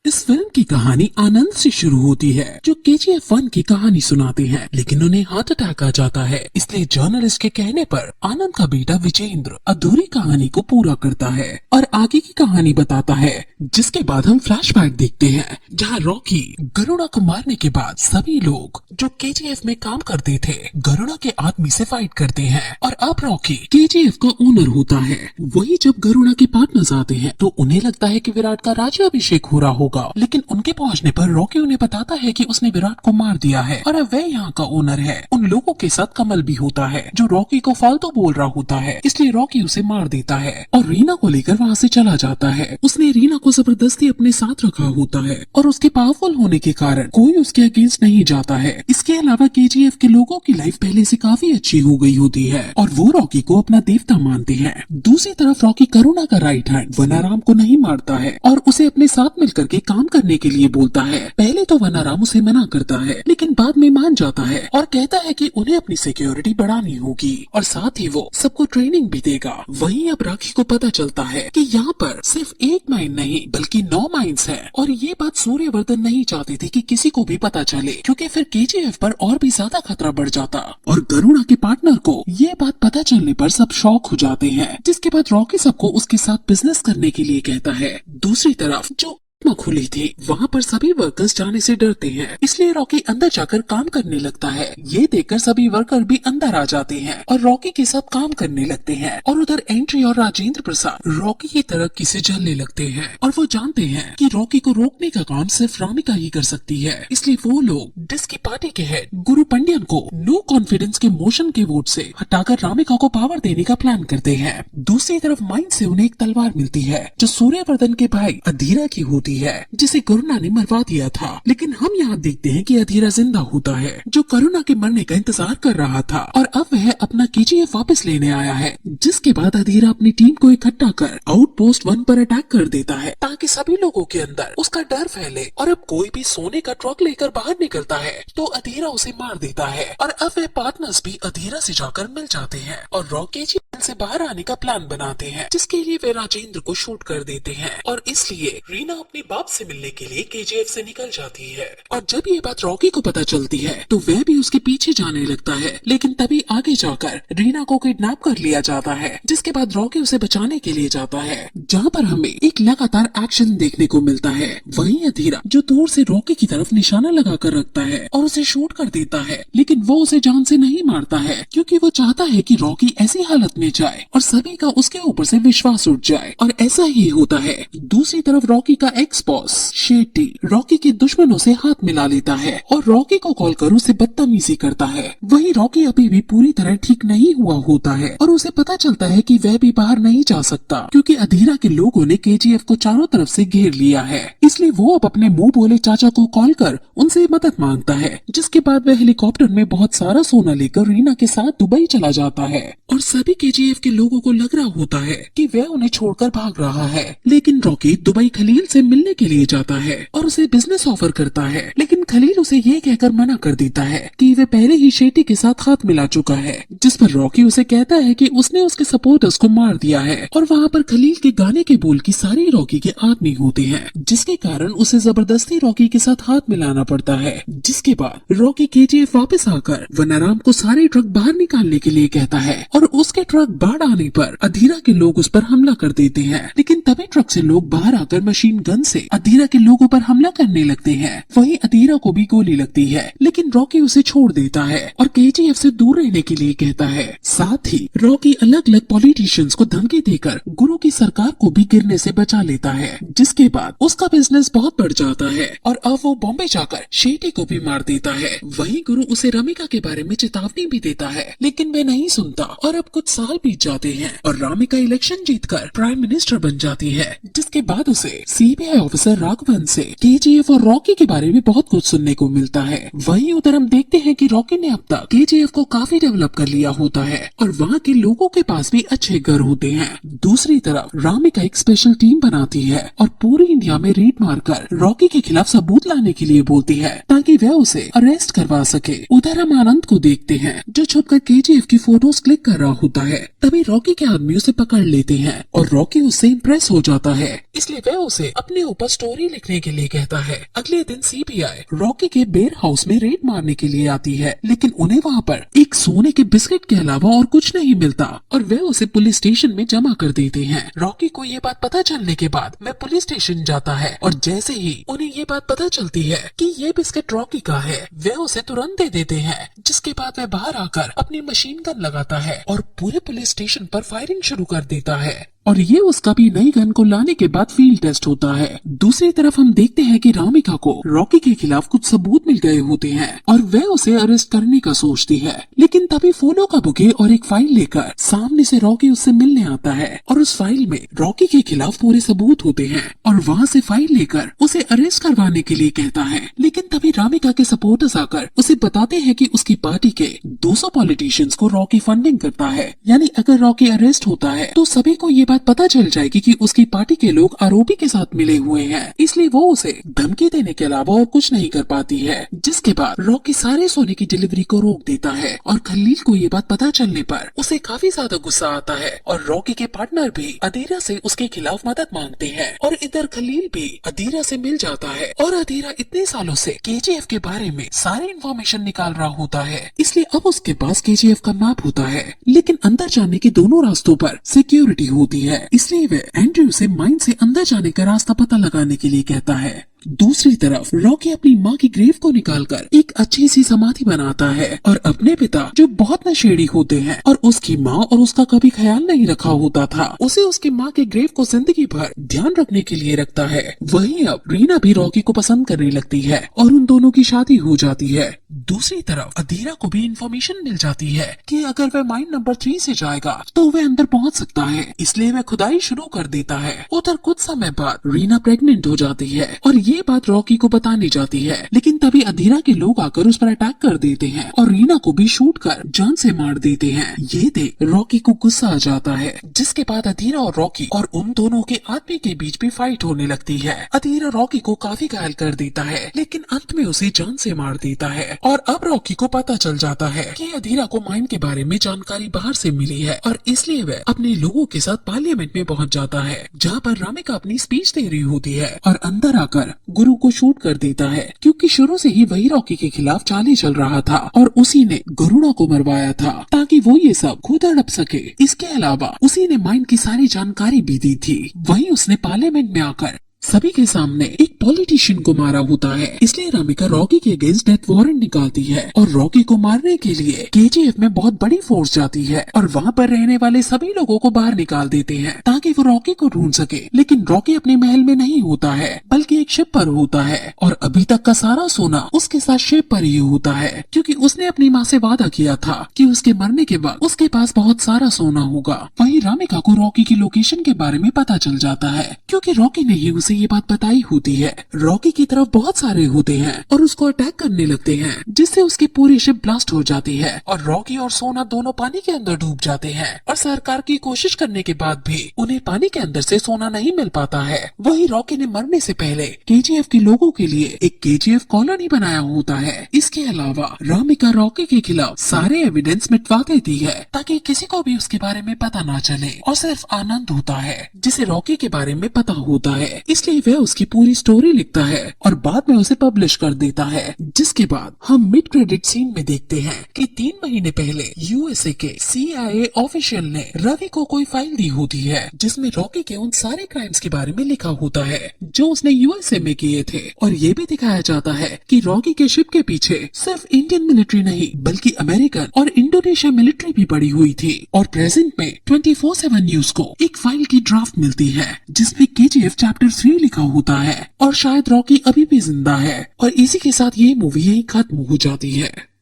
इस फिल्म की कहानी आनंद से शुरू होती है, जो केजीएफ 1 की कहानी सुनाते हैं, लेकिन उन्हें हार्ट अटैक आ जाता है। इसलिए जर्नलिस्ट के कहने पर आनंद का बेटा विजेंद्र अधूरी कहानी को पूरा करता है और आगे की कहानी बताता है। जिसके बाद हम फ्लैशबैक देखते हैं, जहां रॉकी गरुड़ा को मारने के बाद सभी लोग जो केजीएफ में काम करते थे गरुड़ा के आदमी से फाइट करते हैं और अब रॉकी केजीएफ का ओनर होता है। वही जब गरुड़ा के पार्टनर्स आते हैं तो उन्हें लगता है कि विराट का राज्याभिषेक हो रहा होगा, लेकिन उनके पहुंचने पर रॉकी उन्हें बताता है कि उसने विराट को मार दिया है और अब वह यहाँ का ओनर है। उन लोगों के साथ कमल भी होता है जो रॉकी को फालतू बोल रहा होता है, इसलिए रॉकी उसे मार देता है और रीना को लेकर वहाँ से चला जाता है। उसने रीना को जबरदस्ती अपने साथ रखा होता है और उसके पावरफुल होने के कारण कोई उसके अगेंस्ट नहीं जाता है। इसके अलावा केजीएफ के लोगों की लाइफ पहले से काफी अच्छी हो गई होती है और वो रॉकी को अपना देवता मानते हैं। दूसरी तरफ रॉकी करुणा का राइट हैंड वनाराम को नहीं मारता है और उसे अपने साथ मिलकर के काम करने के लिए बोलता है। पहले तो वनाराम उसे मना करता है, लेकिन बाद में मान जाता है और कहता है कि उन्हें अपनी सिक्योरिटी बढ़ानी होगी और साथ ही वो सबको ट्रेनिंग भी देगा। वहीं अब राखी को पता चलता है कि यहाँ पर सिर्फ एक माइन नहीं बल्कि 9 माइंस है और ये बात सूर्यवर्धन नहीं चाहते थे कि किसी को भी पता चले, क्योंकि फिर केजीएफ पर और भी ज्यादा खतरा बढ़ जाता। और गरुड़ा के पार्टनर को ये बात पता चलने पर सब शॉक हो जाते हैं, जिसके बाद रॉकी सबको उसके साथ बिजनेस करने के लिए कहता है। दूसरी तरफ जो खुली थी वहाँ पर सभी वर्कर्स जाने से डरते हैं, इसलिए रॉकी अंदर जाकर काम करने लगता है। ये देखकर सभी वर्कर भी अंदर आ जाते हैं और रॉकी के साथ काम करने लगते हैं। और उधर एंट्री और राजेंद्र प्रसाद रॉकी की तरक्की से जलने लगते हैं और वो जानते हैं कि रॉकी को रोकने का काम सिर्फ रामिका ही कर सकती है, इसलिए वो लोग डिस्की पार्टी के हेड गुरु पंडियन को नो कॉन्फिडेंस के मोशन के वोट से हटाकर रामिका को पावर देने का प्लान करते हैं। दूसरी तरफ माइंड से उन्हें एक तलवार मिलती है जो सूर्यवर्धन के भाई अधीरा की होती है, जिसे करुणा ने मरवा दिया था। लेकिन हम यहाँ देखते हैं कि अधीरा जिंदा होता है, जो करुणा के मरने का इंतजार कर रहा था और अब वह अपना केजीएफ वापस लेने आया है। जिसके बाद अधीरा अपनी टीम को इकट्ठा कर आउटपोस्ट 1 पर अटैक कर देता है ताकि सभी लोगों के अंदर उसका डर फैले और अब कोई भी सोने का ट्रक लेकर बाहर निकलता है तो अधीरा उसे मार देता है और अब वह पार्टनर्स भी अधीरा से जाकर मिल जाते हैं और रॉकी से बाहर आने का प्लान बनाते हैं, जिसके लिए वे राजेंद्र को शूट कर देते हैं और इसलिए रीना अपने बाप से मिलने के लिए केजीएफ से निकल जाती है। और जब ये बात रॉकी को पता चलती है तो वह भी उसके पीछे जाने लगता है, लेकिन तभी आगे जाकर रीना को किडनैप कर लिया जाता है। जिसके बाद रॉकी उसे बचाने के लिए जाता है, जहाँ पर हमें एक लगातार एक्शन देखने को मिलता है। वहीं अधीरा जो दूर से रॉकी की तरफ निशाना लगा कर रखता है और उसे शूट कर देता है, लेकिन वो उसे जान से नहीं मारता है, क्योंकि वो चाहता है कि रॉकी ऐसी हालत में जाए और सभी का उसके ऊपर से विश्वास उठ जाए और ऐसा ही होता है। दूसरी तरफ रॉकी का एक्स बॉस शेट्टी रॉकी के दुश्मनों से हाथ मिला लेता है और रॉकी को कॉल कर उसे बदतमीजी करता है। वहीं रॉकी अभी भी पूरी तरह ठीक नहीं हुआ होता है और उसे पता चलता है कि वह भी बाहर नहीं जा सकता, क्योंकि अधीरा के लोगों ने केजीएफ को चारों तरफ से घेर लिया है। इसलिए वो अब अपने मुंह बोले चाचा को कॉल कर उनसे मदद मांगता है। जिसके बाद वह हेलीकॉप्टर में बहुत सारा सोना लेकर रीना के साथ दुबई चला जाता है और सभी केजीएफ के लोगों को लग रहा होता है कि वह उन्हें छोड़कर भाग रहा है। लेकिन रॉकी दुबई खलील से मिलने के लिए जाता है और उसे बिजनेस ऑफर करता है, लेकिन खलील उसे ये कहकर मना कर देता है कि वह पहले ही शेट्टी के साथ हाथ मिला चुका है। जिस पर रॉकी उसे कहता है कि उसने उसके सपोर्टर्स को मार दिया है और वहाँ पर खलील के गाने के बोल की सारी रॉकी के आदमी होते हैं, जिसके कारण उसे जबरदस्ती रॉकी के साथ हाथ मिलाना पड़ता है। जिसके बाद रॉकी केजीएफ वापस आकर वनाराम को सारे ट्रक बाहर निकालने के लिए कहता है और उसके ट्रक बाढ़ आने पर अधीरा के लोग उस पर हमला कर देते हैं, लेकिन तभी ट्रक से लोग बाहर आकर मशीन गन से अधीरा के लोगों पर हमला करने लगते हैं। वहीं अधीरा को भी गोली लगती है, लेकिन रॉकी उसे छोड़ देता है और केजीएफ से दूर रहने के लिए कहता है। साथ ही रॉकी अलग अलग पॉलिटिशियंस को धमकी देकर गुरु की सरकार को भी गिरने से बचा लेता है। जिसके बाद उसका बिजनेस बहुत बढ़ जाता है और अब वो बॉम्बे जाकर शेट्टी को भी मार देता है। वहीं गुरु उसे रमिका के बारे में चेतावनी भी देता है, लेकिन वह नहीं सुनता और अब कुछ साल बीत जाते हैं और रामिका इलेक्शन जीतकर प्राइम मिनिस्टर बन जाती है। जिसके बाद उसे सीबीआई ऑफिसर राघवन से केजीएफ और रॉकी के बारे में बहुत कुछ कुछ सुनने को मिलता है। वहीं उधर हम देखते हैं कि रॉकी ने अब तक केजीएफ को काफी डेवलप कर लिया होता है और वहाँ के लोगों के पास भी अच्छे घर होते हैं। दूसरी तरफ रामिका एक स्पेशल टीम बनाती है और पूरी इंडिया में रेड मारकर रॉकी के खिलाफ सबूत लाने के लिए बोलती है ताकि वह उसे अरेस्ट करवा सके। उधर हम आनंद को देखते हैं जो छुपकर केजीएफ की फोटोज क्लिक कर रहा होता है। तभी रॉकी के आदमी उसे पकड़ लेते हैं और रॉकी उससे इम्प्रेस हो जाता है, इसलिए वह उसे अपने ऊपर स्टोरी लिखने के लिए कहता है। अगले दिन सीबीआई रॉकी के बेर हाउस में रेड मारने के लिए आती है, लेकिन उन्हें वहाँ पर एक सोने के बिस्किट के अलावा और कुछ नहीं मिलता और वे उसे पुलिस स्टेशन में जमा कर देते हैं। रॉकी को ये बात पता चलने के बाद वह पुलिस स्टेशन जाता है और जैसे ही उन्हें ये बात पता चलती है कि ये बिस्किट रॉकी का है, वे उसे तुरंत दे देते हैं। जिसके बाद वह बाहर आकर अपनी मशीन गन लगाता है और पूरे पुलिस स्टेशन पर फायरिंग शुरू कर देता है और ये उसका भी नई गन को लाने के बाद फील्ड टेस्ट होता है। दूसरी तरफ हम देखते हैं कि रामिका को रॉकी के खिलाफ कुछ सबूत मिल गए होते हैं और वह उसे अरेस्ट करने का सोचती है, लेकिन तभी फूलों का बुके और एक फाइल लेकर सामने से रॉकी उससे मिलने आता है और उस फाइल में रॉकी के खिलाफ पूरे सबूत होते हैं और वहाँ से फाइल लेकर उसे अरेस्ट करवाने के लिए कहता है। लेकिन तभी रामिका के सपोर्टर्स आकर उसे बताते हैं कि उसकी पार्टी के 200 पॉलिटिशियंस को रॉकी फंडिंग करता है, यानी अगर रॉकी अरेस्ट होता है तो सभी को ये बात पता चल जाएगी कि उसकी पार्टी के लोग आरोपी के साथ मिले हुए हैं, इसलिए वो उसे धमकी देने के अलावा और कुछ नहीं कर पाती है। जिसके बाद रॉकी सारे सोने की डिलीवरी को रोक देता है और खलील को ये बात पता चलने पर उसे काफी ज्यादा गुस्सा आता है और रॉकी के पार्टनर भी अधीरा से उसके खिलाफ मदद मांगते हैं और इधर खलील भी अधीरा से मिल जाता है और अधीरा इतने सालों से केजीएफ के बारे में सारी इन्फॉर्मेशन निकाल रहा होता है, इसलिए अब उसके पास केजीएफ का मैप होता है। लेकिन अंदर जाने के दोनों रास्तों पर सिक्योरिटी होती है, इसलिए वे एंड्रयू से माइन से अंदर जाने का रास्ता पता लगाने के लिए कहता है। दूसरी तरफ रॉकी अपनी माँ की ग्रेव को निकालकर एक अच्छी सी समाधि बनाता है और अपने पिता जो बहुत नशेड़ी होते हैं और उसकी माँ और उसका कभी ख्याल नहीं रखा होता था, उसे उसकी माँ के ग्रेव को जिंदगी भर ध्यान रखने के लिए रखता है। वहीं अब रीना भी रॉकी को पसंद करने लगती है और उन दोनों की शादी हो जाती है। दूसरी तरफ अधीरा को भी इंफॉर्मेशन मिल जाती है कि अगर वह माइन नंबर 3 से जाएगा तो वह अंदर पहुंच सकता है, इसलिए वह खुदाई शुरू कर देता है। उधर कुछ समय बाद रीना प्रेग्नेंट हो जाती है और ये बात रॉकी को बतानी जाती है, लेकिन तभी अधीरा के लोग आकर उस पर अटैक कर देते हैं और रीना को भी शूट कर जान से मार देते हैं। ये देख रॉकी को गुस्सा आ जाता है, जिसके बाद अधीरा और रॉकी और उन दोनों के आदमी के बीच भी फाइट होने लगती है। अधीरा रॉकी को काफी घायल कर देता है, लेकिन अंत में उसे जान से मार देता है और अब रॉकी को पता चल जाता है कि अधीरा को माइन के बारे में जानकारी बाहर से मिली है और इसलिए वह अपने लोगों के साथ पार्लियामेंट में पहुंच जाता है, जहां पर रामिका अपनी स्पीच दे रही होती है और अंदर आकर गुरु को शूट कर देता है, क्योंकि शुरू से ही वही रॉकी के खिलाफ चाली चल रहा था और उसी ने गरुड़ा को मरवाया था ताकि वो ये सब खुद हड़प सके। इसके अलावा उसी ने माइंड की सारी जानकारी भी दी थी। वहीं उसने पार्लियामेंट में आकर सभी के सामने एक पॉलिटिशियन को मारा होता है, इसलिए रामिका रॉकी के अगेंस्ट डेथ वारंट निकालती है और रॉकी को मारने के लिए केजीएफ में बहुत बड़ी फोर्स जाती है और वहाँ पर रहने वाले सभी लोगों को बाहर निकाल देते हैं ताकि वो रॉकी को ढूंढ सके। लेकिन रॉकी अपने महल में नहीं होता है बल्कि एक शिप पर होता है और अभी तक का सारा सोना उसके साथ शिप पर ही होता है, क्योंकि उसने अपनी माँ से वादा किया था कि उसके मरने के बाद उसके पास बहुत सारा सोना होगा। वहीं रामिका को रॉकी की लोकेशन के बारे में पता चल जाता है, क्योंकि रॉकी ने ही उसे ये बात बताई होती है। रॉकी की तरफ बहुत सारे होते हैं और उसको अटैक करने लगते हैं, जिससे उसकी पूरी शिप ब्लास्ट हो जाती है और रॉकी और सोना दोनों पानी के अंदर डूब जाते हैं और सरकार की कोशिश करने के बाद भी उन्हें पानी के अंदर से सोना नहीं मिल पाता है। वही रॉकी ने मरने से पहले केजीएफ के लोगों के लिए एक केजीएफ कॉलोनी बनाया होता है। इसके अलावा रामिका रॉकी के खिलाफ सारे एविडेंस मिटवा देती है ताकि किसी को भी उसके बारे में पता ना चले और सिर्फ आनंद होता है जिसे रॉकी के बारे में पता होता है, इसलिए वह उसकी पूरी स्टोरी लिखता है और बाद में उसे पब्लिश कर देता है। जिसके बाद हम मिड क्रेडिट सीन में देखते हैं कि 3 महीने पहले यूएसए के CIA ऑफिशियल ने रवि को कोई फाइल दी होती है जिसमें रॉकी के उन सारे क्राइम्स के बारे में लिखा होता है जो उसने यूएसए में किए थे और ये भी दिखाया जाता है कि रॉकी के शिप के पीछे सिर्फ इंडियन मिलिट्री नहीं बल्कि अमेरिकन और इंडोनेशिया मिलिट्री भी पड़ी हुई थी। और प्रेजेंट में 24/7 न्यूज को एक फाइल की ड्राफ्ट मिलती है जिसमें KGF चैप्टर 3 लिखा होता है और शायद रॉकी अभी भी जिंदा है और इसी के साथ ये मूवी यहीं खत्म हो जाती है।